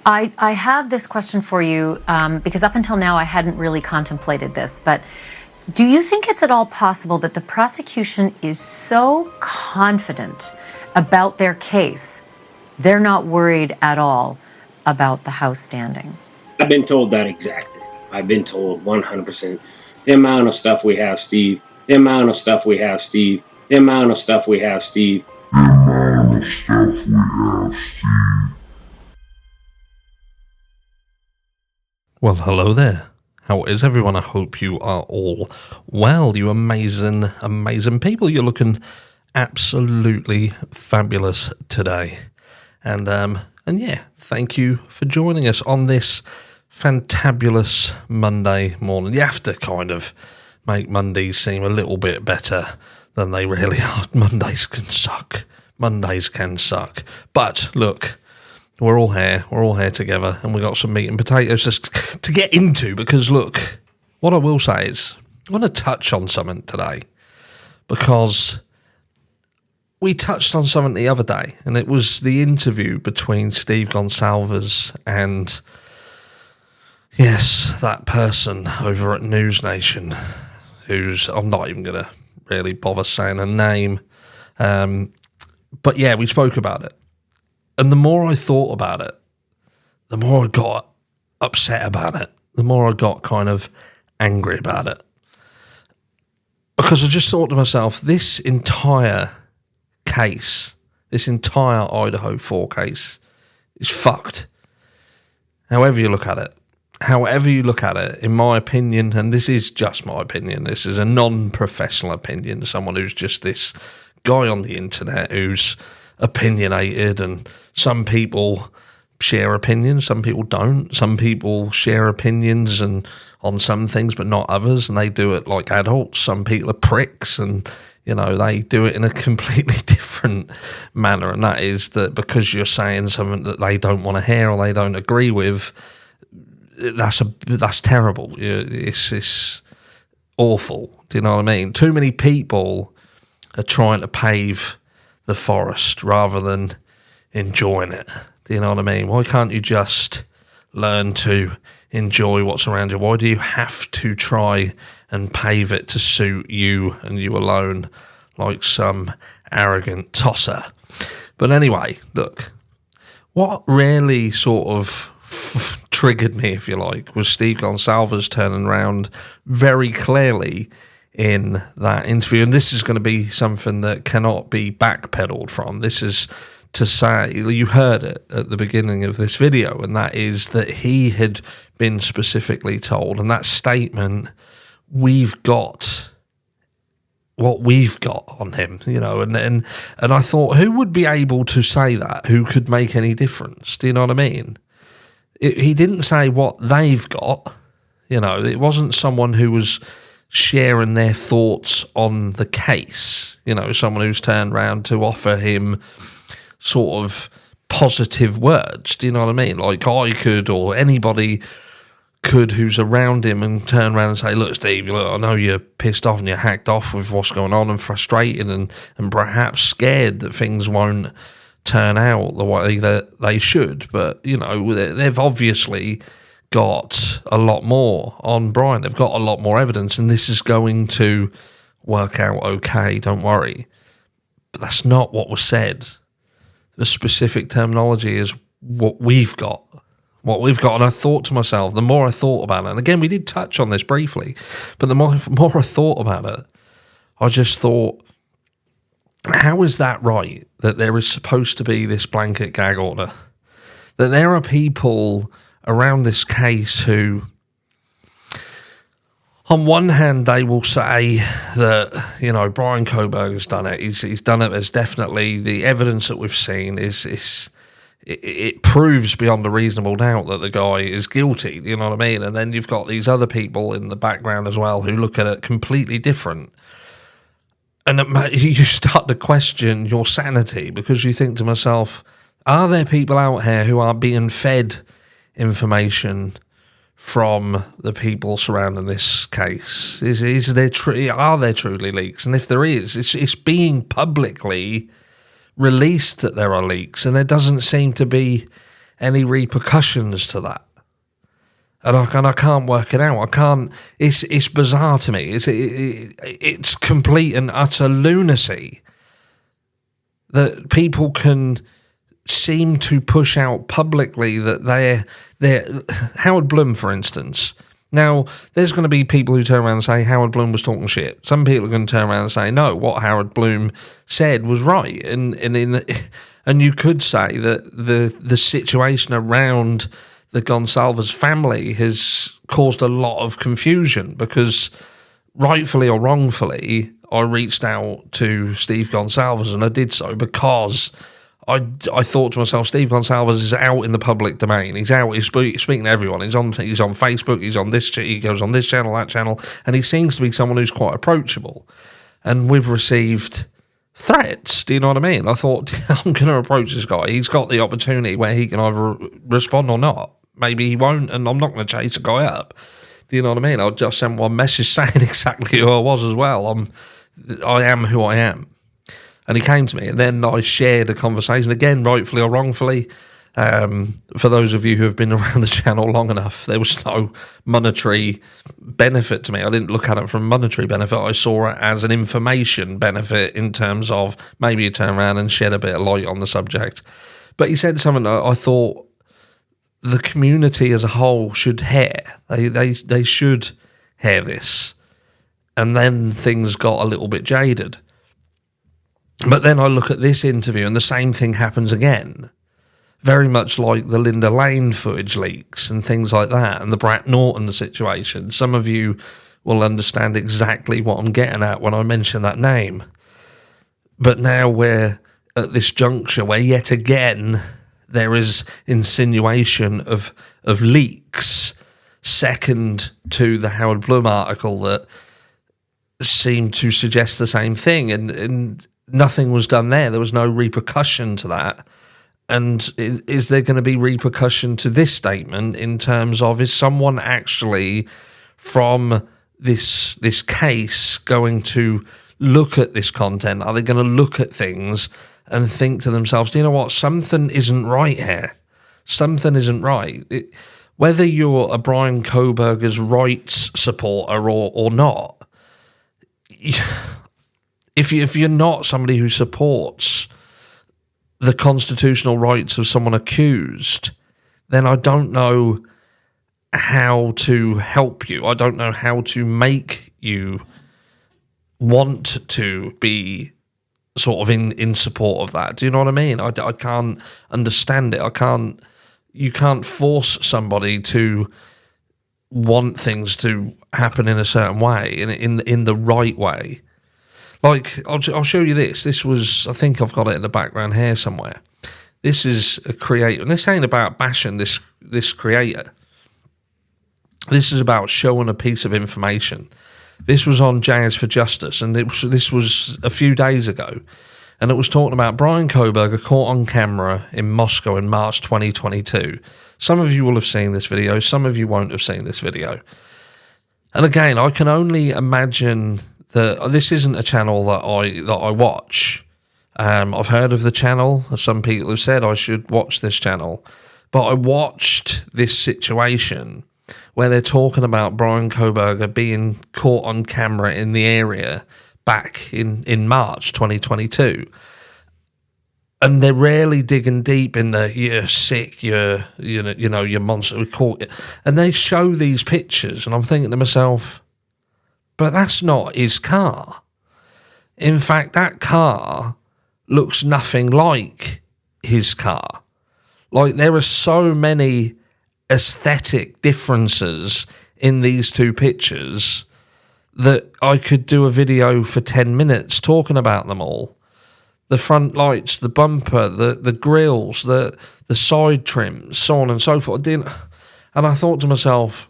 I have this question for you because up until now I hadn't really contemplated this, but do you think it's at all possible that the prosecution is so confident about their case, they're not worried at all about the House standing? I've been told that exact thing. I've been told 100%. The amount of stuff we have, Steve. The amount of stuff we have, Steve. The amount of stuff we have, Steve. The amount of stuff we have, Steve. Well, hello there. How is everyone? I hope you are all well. You amazing, amazing people. You're looking absolutely fabulous today. And yeah, thank you for joining us on this fantabulous Monday morning. You have to kind of make Mondays seem a little bit better than they really are. Mondays can suck. But look, we're all here together, and we got some meat and potatoes just to get into, because look, what I will say is, I want to touch on something today, because we touched on something the other day, and it was the interview between Steve Goncalves and, yes, that person over at News Nation, who's, I'm not even going to really bother saying her name, but yeah, we spoke about it. And the more I thought about it, the more I got upset about it, the more I got kind of angry about it. Because I just thought to myself, this entire case, this entire Idaho 4 case is fucked. However you look at it, in my opinion, and this is just my opinion, this is a non-professional opinion, someone who's just this guy on the internet who's opinionated, and some people share opinions, some people don't. Some people share opinions and on some things but not others, and they do it like adults. Some people are pricks, and you know, they do it in a completely different manner, and that is that because you're saying something that they don't want to hear or they don't agree with, that's terrible. It's awful. Do you know what I mean? Too many people are trying to pave the forest rather than enjoying it. Do you know what I mean? Why can't you just learn to enjoy what's around you? Why do you have to try and pave it to suit you and you alone, like some arrogant tosser? But anyway, look, what really sort of triggered me, if you like, was Steve Goncalves turning around very clearly in that interview, and this is going to be something that cannot be backpedaled from. This is to say, you heard it at the beginning of this video, and that is that he had been specifically told, and that statement, we've got what we've got on him, you know, and I thought, who would be able to say that? Who could make any difference? Do you know what I mean? He didn't say what they've got, you know. It wasn't someone who was sharing their thoughts on the case, you know, someone who's turned around to offer him sort of positive words. Do you know what I mean? Like I could, or anybody could who's around him, and turn around and say, look, Steve, look, I know you're pissed off and you're hacked off with what's going on and frustrated and perhaps scared that things won't turn out the way that they should, but, you know, they've obviously got a lot more on Brian. They've got a lot more evidence, and this is going to work out okay, don't worry. But that's not what was said. The specific terminology is what we've got. And I thought to myself, the more I thought about it, and again, we did touch on this briefly, but the more I thought about it, I just thought, how is that right? That there is supposed to be this blanket gag order? That there are people around this case who, on one hand, they will say that, you know, Brian Koberger's done it. He's done it. There's definitely the evidence that we've seen it proves beyond a reasonable doubt that the guy is guilty. You know what I mean? And then you've got these other people in the background as well who look at it completely different. And you start to question your sanity, because you think to myself, are there people out here who are being fed information from the people surrounding this case? Are there truly leaks? And if there is, it's being publicly released that there are leaks, and there doesn't seem to be any repercussions to that. And I can't work it out. I can't. It's bizarre to me. It's complete and utter lunacy that people can seem to push out publicly that they're Howard Bloom, for instance. Now, there's going to be people who turn around and say Howard Bloom was talking shit. Some people are going to turn around and say, no, what Howard Bloom said was right. And you could say that the situation around the Goncalves family has caused a lot of confusion because, rightfully or wrongfully, I reached out to Steve Goncalves, and I did so because I thought to myself, Steve Goncalves is out in the public domain. He's out. He's speaking to everyone. He's on Facebook. He's on this. He goes on this channel, that channel, and he seems to be someone who's quite approachable. And we've received threats. Do you know what I mean? I thought, I'm going to approach this guy. He's got the opportunity where he can either respond or not. Maybe he won't, and I'm not going to chase a guy up. Do you know what I mean? I just sent one message saying exactly who I was as well. I am who I am. And he came to me, and then I shared a conversation, again, rightfully or wrongfully. For those of you who have been around the channel long enough, there was no monetary benefit to me. I didn't look at it from a monetary benefit. I saw it as an information benefit in terms of maybe you turn around and shed a bit of light on the subject. But he said something that I thought the community as a whole should hear. They should hear this. And then things got a little bit jaded. But then I look at this interview and the same thing happens again. Very much like the Linda Lane footage leaks and things like that, and the Brett Norton situation. Some of you will understand exactly what I'm getting at when I mention that name. But now we're at this juncture where yet again there is insinuation of leaks, second to the Howard Bloom article that seemed to suggest the same thing, and nothing was done there. There was no repercussion to that. And is there going to be repercussion to this statement in terms of, is someone actually from this case going to look at this content? Are they going to look at things and think to themselves, do you know what, something isn't right here? Something isn't right. Whether you're a Brian Kohberger's rights supporter or not, if you're not somebody who supports the constitutional rights of someone accused, then I don't know how to help you. I don't know how to make you want to be sort of in support of that. Do you know what I mean? I can't understand it. You can't force somebody to want things to happen in a certain way, in the right way. Like, I'll show you this. This was, I think I've got it in the background here somewhere. This is a creator, and this ain't about bashing this creator. This is about showing a piece of information. This was on Jazz for Justice, and this was a few days ago, and it was talking about Brian Kohberger caught on camera in Moscow in March 2022. Some of you will have seen this video, some of you won't have seen this video. And again, I can only imagine that this isn't a channel that I watch. I've heard of the channel. Some people have said I should watch this channel. But I watched this situation where they're talking about Brian Kohberger being caught on camera in the area back in March 2022. And they're rarely digging deep in the, you're sick, you're monster, we caught you. And they show these pictures, and I'm thinking to myself, but that's not his car. In fact, that car looks nothing like his car. Like, there are so many aesthetic differences in these two pictures that I could do a video for 10 minutes talking about them all. The front lights, the bumper, the grills, the side trims, so on and so forth. And I thought to myself,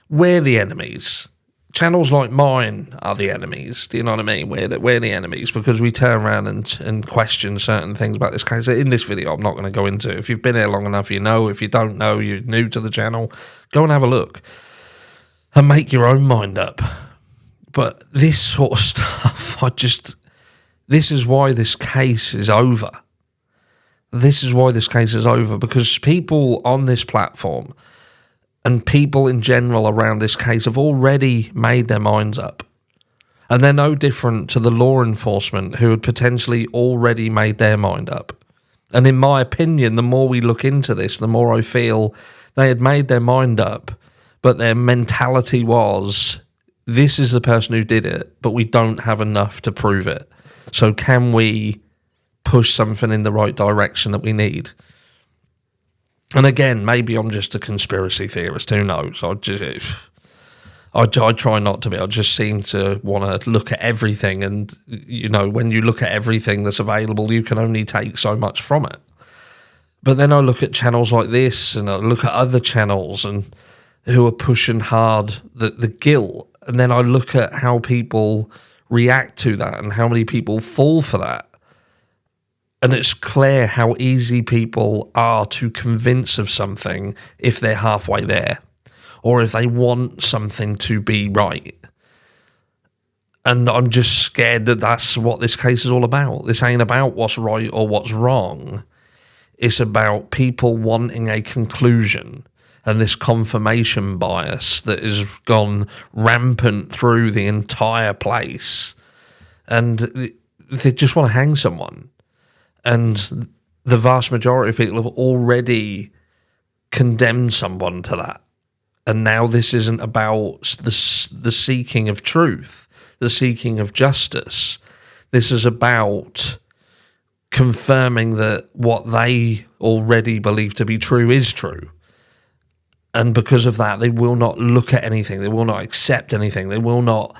we're the enemies. Channels like mine are the enemies. Do you know what I mean? We're the enemies because we turn around and question certain things about this case. In this video, I'm not going to go into it. If you've been here long enough, you know. If you don't know, you're new to the channel, go and have a look and make your own mind up. But this sort of stuff, this is why this case is over. This is why this case is over, because people on this platform and people in general around this case have already made their minds up. And they're no different to the law enforcement who had potentially already made their mind up. And in my opinion, the more we look into this, the more I feel they had made their mind up, but their mentality was, this is the person who did it, but we don't have enough to prove it. So can we push something in the right direction that we need? And again, maybe I'm just a conspiracy theorist, who knows? I try not to be. I just seem to want to look at everything, and when you look at everything that's available, you can only take so much from it. But then I look at channels like this, and I look at other channels and who are pushing hard the guilt, and then I look at how people react to that and how many people fall for that. And it's clear how easy people are to convince of something if they're halfway there, or if they want something to be right. And I'm just scared that that's what this case is all about. This ain't about what's right or what's wrong. It's about people wanting a conclusion, and this confirmation bias that has gone rampant through the entire place. And they just want to hang someone. And the vast majority of people have already condemned someone to that. And now this isn't about the seeking of truth, the seeking of justice. This is about confirming that what they already believe to be true is true. And because of that, they will not look at anything. They will not accept anything. They will not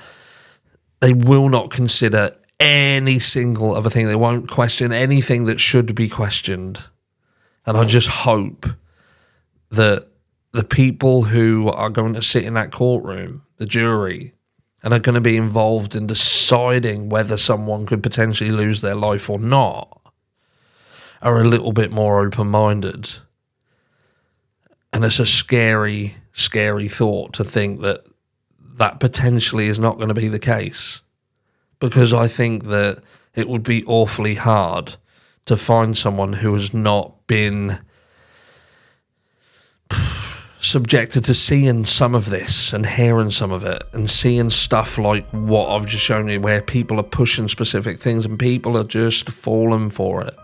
consider any single other thing. They won't question anything that should be questioned. And I just hope that the people who are going to sit in that courtroom, the jury, and are going to be involved in deciding whether someone could potentially lose their life or not, are a little bit more open-minded. And it's a scary, scary thought to think that that potentially is not going to be the case. Because I think that it would be awfully hard to find someone who has not been subjected to seeing some of this and hearing some of it and seeing stuff like what I've just shown you, where people are pushing specific things and people are just falling for it.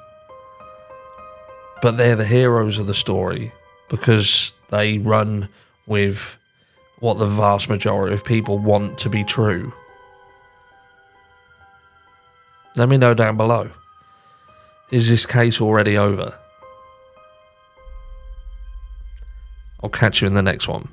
But they're the heroes of the story because they run with what the vast majority of people want to be true. Let me know down below. Is this case already over? I'll catch you in the next one.